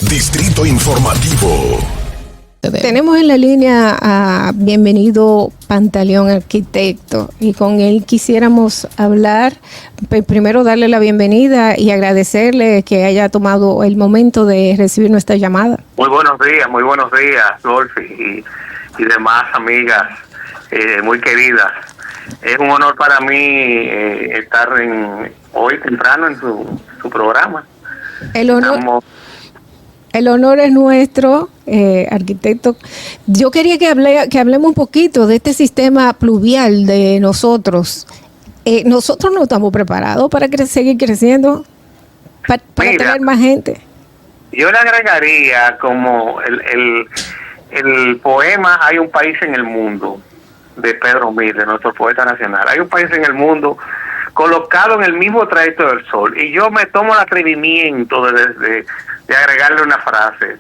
Distrito Informativo. Tenemos en la línea a Bienvenido Pantaleón, arquitecto, y con él quisiéramos hablar, primero darle la bienvenida y agradecerle que haya tomado el momento de recibir nuestra llamada. Muy buenos días, Dolphy y demás amigas muy queridas. Es un honor para mí estar hoy temprano en su programa. El honor es nuestro, arquitecto. Yo quería que hablemos un poquito de este sistema pluvial de nosotros. Nosotros no estamos preparados para seguir creciendo, para tener más gente. Yo le agregaría como el poema Hay un país en el mundo, de Pedro Miller, nuestro poeta nacional. Hay un país en el mundo colocado en el mismo trayecto del sol. Y yo me tomo el atrevimiento de agregarle una frase,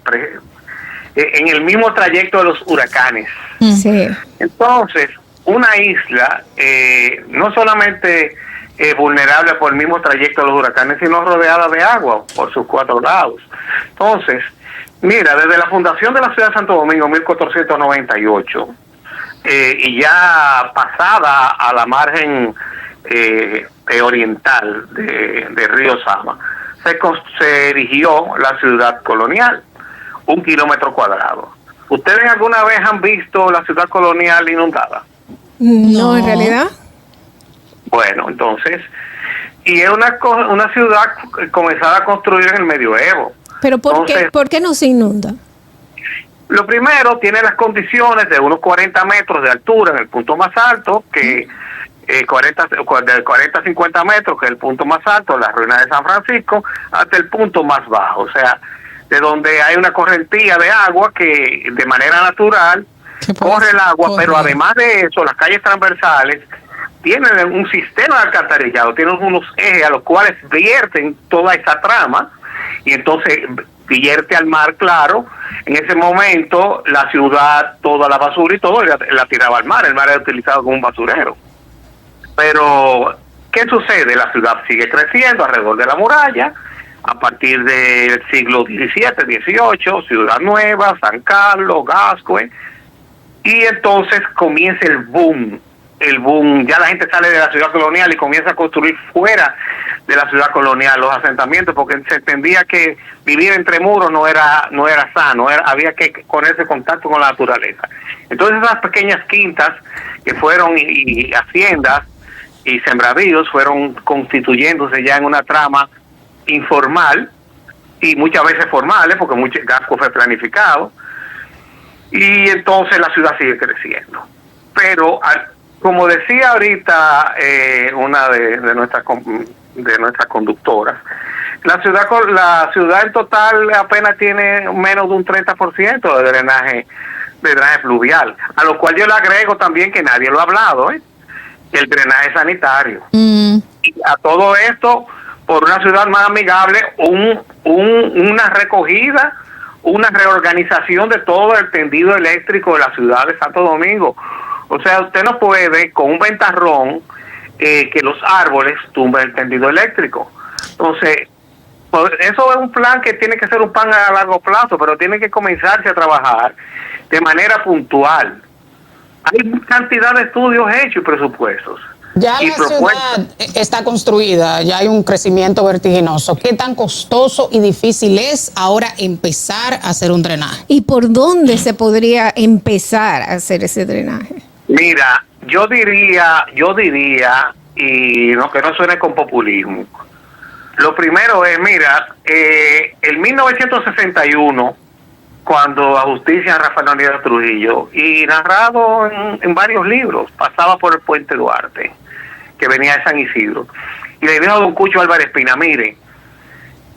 en el mismo trayecto de los huracanes. Sí. Entonces, una isla no solamente vulnerable por el mismo trayecto de los huracanes, sino rodeada de agua por sus cuatro lados. Entonces, mira, desde la fundación de la ciudad de Santo Domingo en 1498, y ya pasada a la margen oriental de Río Sama, se erigió la ciudad colonial, 1 kilómetro cuadrado. ¿Ustedes alguna vez han visto la ciudad colonial inundada? No, en realidad. Bueno, entonces, y es una ciudad comenzada a construir en el medioevo. ¿Pero por qué no se inunda? Lo primero, tiene las condiciones de unos 40 metros de altura en el punto más alto, que de 40 a 50 metros, que es el punto más alto, la ruina de San Francisco, hasta el punto más bajo. O sea, de donde hay una correntía de agua que de manera natural corre el agua, pero además de eso, las calles transversales tienen un sistema de alcantarillado, tienen unos ejes a los cuales vierten toda esa trama, y entonces vierte al mar, claro. En ese momento la ciudad, toda la basura y todo la tiraba al mar, el mar era utilizado como un basurero. Pero, ¿qué sucede? La ciudad sigue creciendo alrededor de la muralla, a partir del siglo XVII, XVIII, Ciudad Nueva, San Carlos, Gascue, y entonces comienza el boom, ya la gente sale de la ciudad colonial y comienza a construir fuera de la ciudad colonial los asentamientos, porque se entendía que vivir entre muros no era sano, había que ponerse en contacto con la naturaleza. Entonces esas pequeñas quintas que fueron y haciendas y sembradíos fueron constituyéndose ya en una trama informal y muchas veces formales, porque Gasco fue planificado, y entonces la ciudad sigue creciendo. Pero como decía ahorita una de nuestras conductoras, la ciudad en total apenas tiene menos de un 30% de drenaje fluvial, a lo cual yo le agrego también, que nadie lo ha hablado, el drenaje sanitario. Y a todo esto, por una ciudad más amigable, una recogida, una reorganización de todo el tendido eléctrico de la ciudad de Santo Domingo. O sea, usted no puede con un ventarrón que los árboles tumben el tendido eléctrico. Entonces, eso es un plan que tiene que ser un plan a largo plazo, pero tiene que comenzarse a trabajar de manera puntual. Hay cantidad de estudios hechos y presupuestos. Ya la ciudad está construida, ya hay un crecimiento vertiginoso. ¿Qué tan costoso y difícil es ahora empezar a hacer un drenaje? ¿Y por dónde se podría empezar a hacer ese drenaje? Mira, yo diría, y no que no suene con populismo, lo primero es, mira, en 1961, cuando ajustician a Rafael Leónidas Trujillo, y narrado en varios libros, pasaba por el puente Duarte, que venía de San Isidro, y le dijo a don Cucho Álvarez Espina: mire,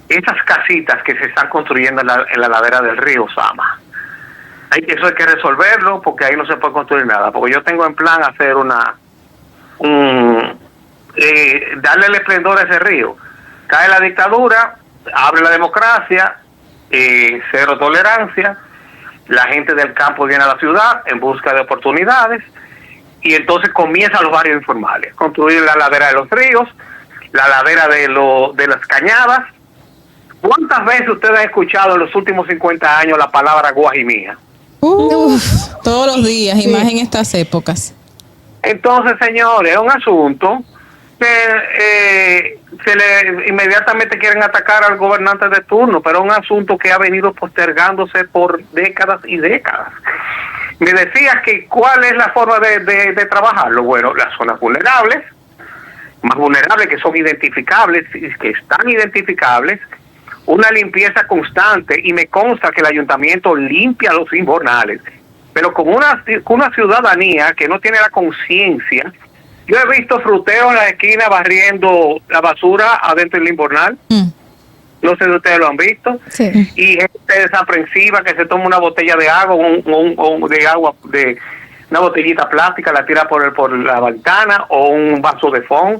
esas casitas que se están construyendo en la ladera del río Sama, eso hay que resolverlo, porque ahí no se puede construir nada, porque yo tengo en plan hacer darle el esplendor a ese río. Cae la dictadura, abre la democracia, cero tolerancia, la gente del campo viene a la ciudad en busca de oportunidades, y entonces comienzan los barrios informales, construir la ladera de los ríos, la ladera de las cañadas, ¿Cuántas veces ustedes han escuchado en los últimos 50 años la palabra guajimía? Todos los días, y más en estas épocas. Entonces, señores, es un asunto que inmediatamente quieren atacar al gobernante de turno, pero es un asunto que ha venido postergándose por décadas y décadas. Me decías que ¿cuál es la forma de trabajarlo? Bueno, las zonas vulnerables, más vulnerables que son identificables, que están identificables, una limpieza constante, y me consta que el ayuntamiento limpia los invernales, pero con una ciudadanía que no tiene la conciencia. Yo he visto fruteos en la esquina barriendo la basura adentro del invernal. No sé si ustedes lo han visto. Sí. Y gente desaprensiva que se toma una botella de agua, una botellita plástica, la tira por la ventana, o un vaso de foam.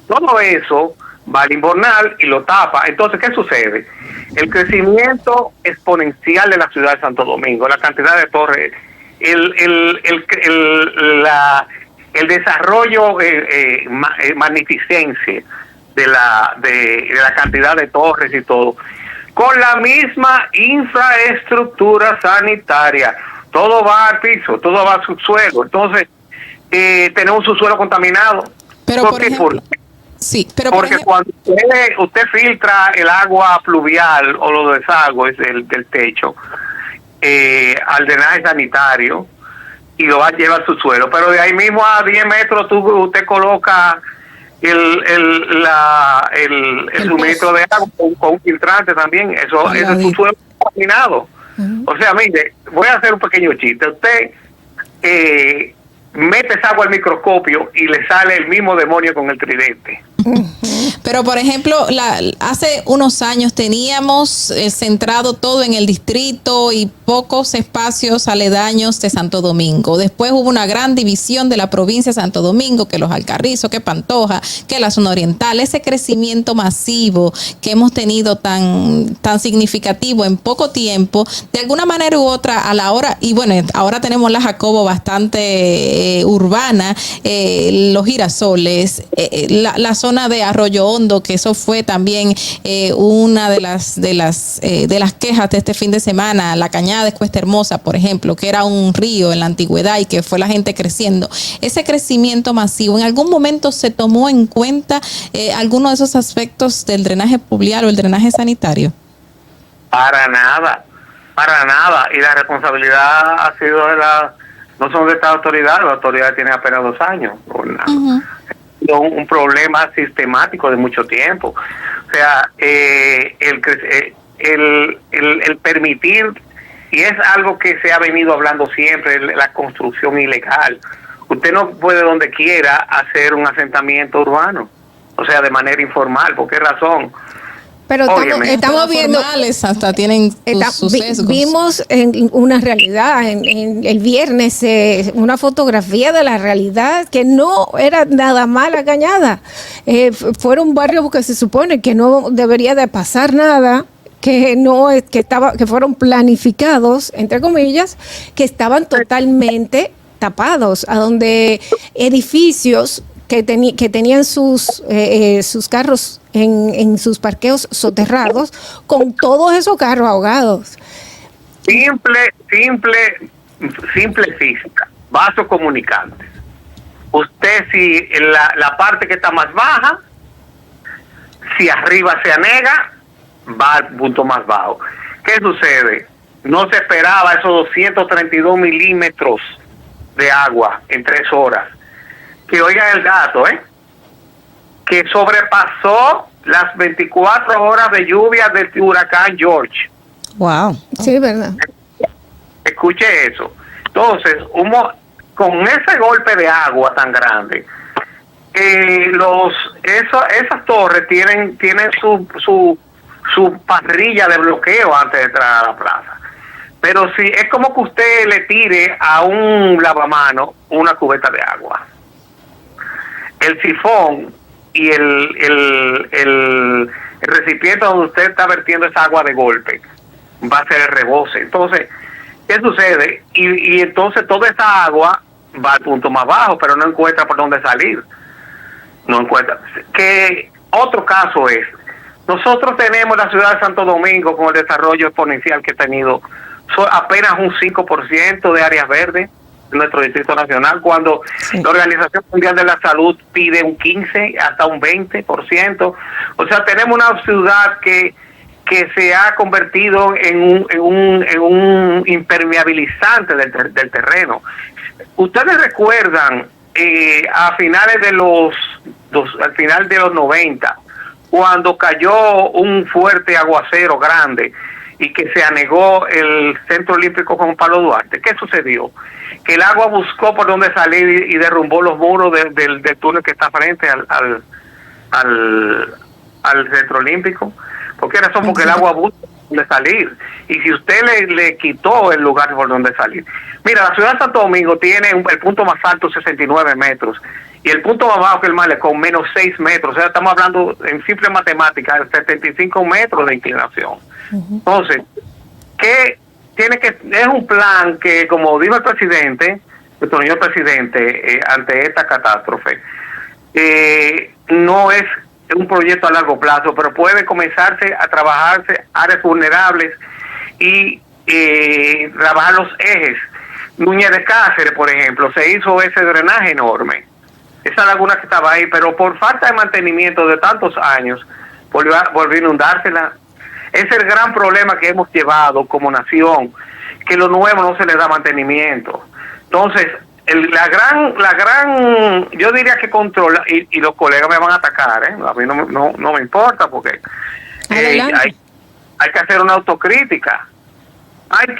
Todo eso va al invernal y lo tapa. Entonces, ¿qué sucede? El crecimiento exponencial de la ciudad de Santo Domingo, la cantidad de torres, el desarrollo magnificencia de la cantidad de torres y todo, con la misma infraestructura sanitaria, todo va al piso, todo va al subsuelo. Entonces tenemos un subsuelo contaminado. Pero por ejemplo, porque cuando usted filtra el agua pluvial o los desagües del techo al drenaje sanitario y lo va a llevar al subsuelo, pero de ahí mismo a 10 metros usted coloca el suministro de agua con un filtrante también. Eso es el subsuelo contaminado. O sea, mire, voy a hacer un pequeño chiste. Usted mete esa agua al microscopio y le sale el mismo demonio con el tridente. Pero, por ejemplo, hace unos años teníamos centrado todo en el distrito y pocos espacios aledaños de Santo Domingo. Después hubo una gran división de la provincia de Santo Domingo, que los Alcarrizos, que Pantoja, que la zona oriental. Ese crecimiento masivo que hemos tenido tan significativo en poco tiempo, de alguna manera u otra, a la hora, y bueno, ahora tenemos la Jacobo bastante urbana, los Girasoles, la zona de Arroyo Hondo, que eso fue también una de las quejas de este fin de semana, la Cañada de Cuesta Hermosa, por ejemplo, que era un río en la antigüedad y que fue la gente creciendo. Ese crecimiento masivo, ¿en algún momento se tomó en cuenta alguno de esos aspectos del drenaje pluvial o el drenaje sanitario? Para nada. Y la responsabilidad ha sido no son de esta autoridad, la autoridad tiene apenas 2 años. Un problema sistemático de mucho tiempo. O sea, el permitir, y es algo que se ha venido hablando siempre, la construcción ilegal. Usted no puede donde quiera hacer un asentamiento urbano, o sea, de manera informal. ¿Por qué razón? Pero estamos viendo, hasta tienen sus sesgos. Vimos en una realidad, en el viernes, una fotografía de la realidad que no era nada más la Cañada. Fueron barrios que se supone que no debería de pasar nada, que fueron planificados, entre comillas, que estaban totalmente tapados, a donde edificios que tenían sus carros en sus parqueos soterrados, con todos esos carros ahogados. Simple física, vasos comunicantes. Usted, si la parte que está más baja, si arriba se anega, va al punto más bajo. ¿Qué sucede? No se esperaba esos 232 milímetros de agua en 3 horas. Que oigan el dato, que sobrepasó las 24 horas de lluvia del huracán George. Wow. Sí, verdad. Escuche eso. Entonces, con ese golpe de agua tan grande, esas torres tienen su parrilla de bloqueo antes de entrar a la plaza. Pero si es como que usted le tire a un lavamano una cubeta de agua. El sifón y el recipiente donde usted está vertiendo esa agua de golpe va a ser el rebose. Entonces, ¿qué sucede? Y entonces toda esa agua va al punto más bajo, pero no encuentra por dónde salir. No encuentra. Que otro caso es, Nosotros tenemos la ciudad de Santo Domingo con el desarrollo exponencial que ha tenido apenas un 5% de áreas verdes en nuestro Distrito Nacional, cuando la Organización Mundial de la Salud pide un 15 hasta un 20%. O sea, tenemos una ciudad que se ha convertido en un impermeabilizante del terreno. Ustedes recuerdan a finales al final de los 90, cuando cayó un fuerte aguacero grande y que se anegó el Centro Olímpico Juan Pablo Duarte. ¿Qué sucedió? Que el agua buscó por dónde salir y derrumbó los muros del túnel que está frente al Centro Olímpico. ¿Por qué razón? Porque el agua busca por dónde salir. Y si usted le quitó el lugar por donde salir. Mira, la ciudad de Santo Domingo tiene el punto más alto 69 metros. Y el punto más bajo que el Malecón, menos 6 metros. O sea, estamos hablando en simple matemática de 75 metros de inclinación. Entonces, es un plan que, como dijo el presidente, nuestro señor presidente, ante esta catástrofe, no es un proyecto a largo plazo, pero puede comenzarse a trabajarse áreas vulnerables y trabajar los ejes. Núñez de Cáceres, por ejemplo, se hizo ese drenaje enorme. Esa laguna que estaba ahí, pero por falta de mantenimiento de tantos años, volvió a inundársela. Es el gran problema que hemos llevado como nación, que lo nuevo no se le da mantenimiento. Entonces, la gran, yo diría que controla, y los colegas me van a atacar, a mí no me importa, porque hay que hacer una autocrítica. Hay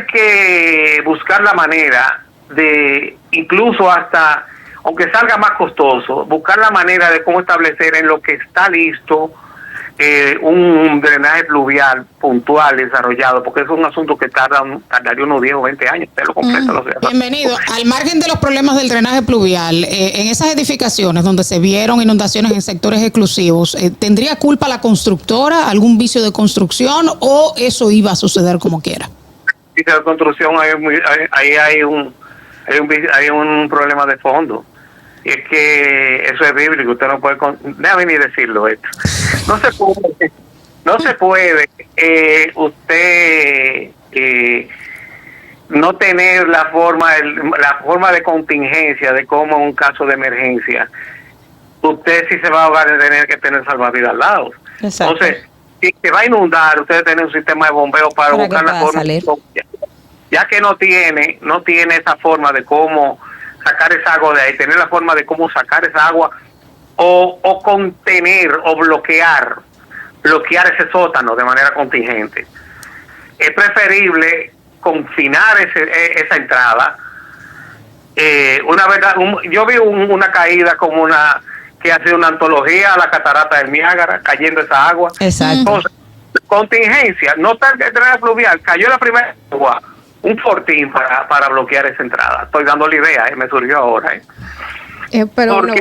que buscar la manera de, incluso hasta, aunque salga más costoso, buscar la manera de cómo establecer en lo que está listo un drenaje pluvial puntual desarrollado, porque es un asunto que tardaría unos 10 o 20 años. Lo completo, Bienvenido. Al margen de los problemas del drenaje pluvial, en esas edificaciones donde se vieron inundaciones en sectores exclusivos, ¿tendría culpa la constructora, algún vicio de construcción, o eso iba a suceder como quiera? Vicio de construcción, ahí hay un problema de fondo. Y es que eso es bíblico, usted no puede, déjame ni decirlo esto. No se puede usted no tener la forma de contingencia de cómo en un caso de emergencia usted, si se va a ahogar, tener que tener salvavidas al lado. Exacto. Entonces, si se va a inundar, usted tiene un sistema de bombeo para buscar la forma, ya que no tiene esa forma de cómo sacar esa agua de ahí, tener la forma de cómo sacar esa agua o contener o bloquear ese sótano de manera contingente. Es preferible confinar esa entrada. Yo vi una caída como que ha sido una antología a la catarata del Niágara, cayendo esa agua. Exacto. Entonces, contingencia, no está el drenaje fluvial, cayó la primera agua, un fortín para bloquear esa entrada. Estoy dando la idea, me surgió ahora. Pero porque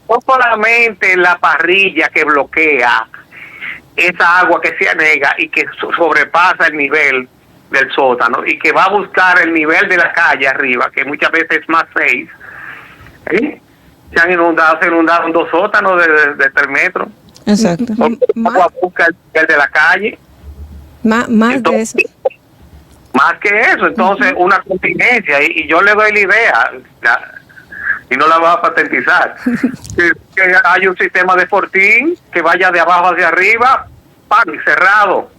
no solamente la parrilla que bloquea esa agua que se anega y que sobrepasa el nivel del sótano y que va a buscar el nivel de la calle arriba, que muchas veces es más 6. Se han inundado en 2 sótanos de 3 metros. Exacto. Agua busca el nivel de la calle. Más de eso. Más que eso, entonces una contingencia, y yo le doy la idea, y no la voy a patentizar, que hay un sistema de fortín que vaya de abajo hacia arriba, cerrado,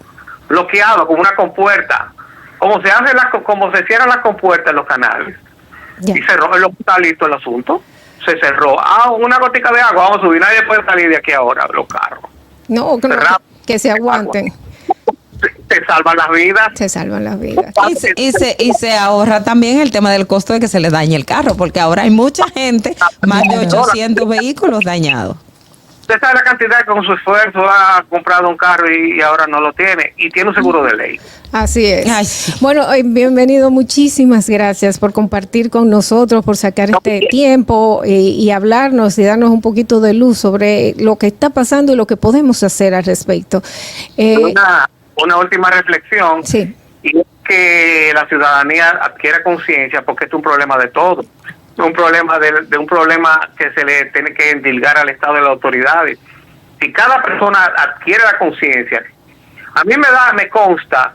bloqueado, como una compuerta, como se cierran las compuertas en los canales. Ya. Y cerró, está listo el asunto, se cerró. Una gotica de agua, vamos a subir, nadie puede salir de aquí ahora, los carros. No, que se aguanten. Se salvan las vidas. Se salvan las vidas. Y se ahorra también el tema del costo de que se le dañe el carro, porque ahora hay mucha gente, más de 800 vehículos dañados. Usted sabe la cantidad que con su esfuerzo ha comprado un carro y ahora no lo tiene, y tiene un seguro de ley. Así es. Ay, sí. Bueno, bienvenido, muchísimas gracias por compartir con nosotros, por sacar este tiempo y hablarnos y darnos un poquito de luz sobre lo que está pasando y lo que podemos hacer al respecto. Una última reflexión, sí. Y es que la ciudadanía adquiera conciencia, porque es un problema de todo, un problema de un problema que se le tiene que endilgar al Estado de las autoridades. si cada persona adquiere la conciencia, a mí me consta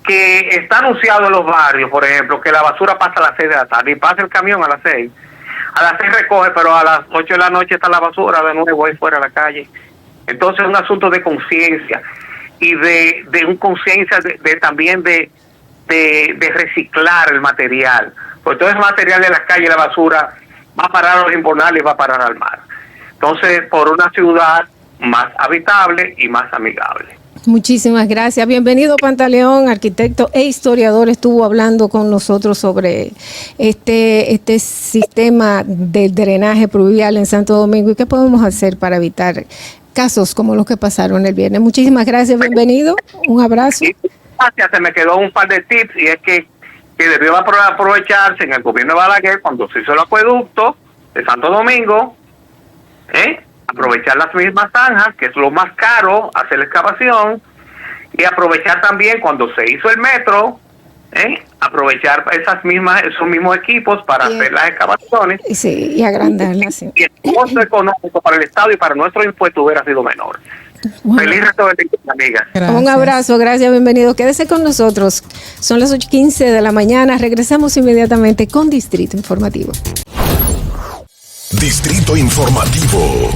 que está anunciado en los barrios, por ejemplo, que la basura pasa a las 6 de la tarde y pasa el camión a las 6. A las 6 recoge, pero a las 8 de la noche está la basura de nuevo ahí fuera de la calle. Entonces es un asunto de conciencia y de un conciencia también de reciclar el material. Porque todo ese material de las calles, la basura, va a parar a los invernales y va a parar al mar. Entonces, por una ciudad más habitable y más amigable. Muchísimas gracias. Bienvenido, Pantaleón, arquitecto e historiador. Estuvo hablando con nosotros sobre este sistema de drenaje pluvial en Santo Domingo y qué podemos hacer para evitar casos como los que pasaron el viernes. Muchísimas gracias. Bienvenido. Un abrazo. Gracias. Se me quedó un par de tips y es que debió aprovecharse en el gobierno de Balaguer cuando se hizo el acueducto de Santo Domingo, aprovechar las mismas zanjas, que es lo más caro, hacer la excavación, y aprovechar también cuando se hizo el metro, aprovechar esos mismos equipos para hacer las excavaciones. Sí, y agrandarlas. Sí. Y el costo económico para el Estado y para nuestro impuesto hubiera sido menor. Bueno. Feliz resto de día, amigas. Gracias. Un abrazo, gracias, bienvenido. Quédese con nosotros. Son las 8:15 de la mañana. Regresamos inmediatamente con Distrito Informativo. Distrito Informativo.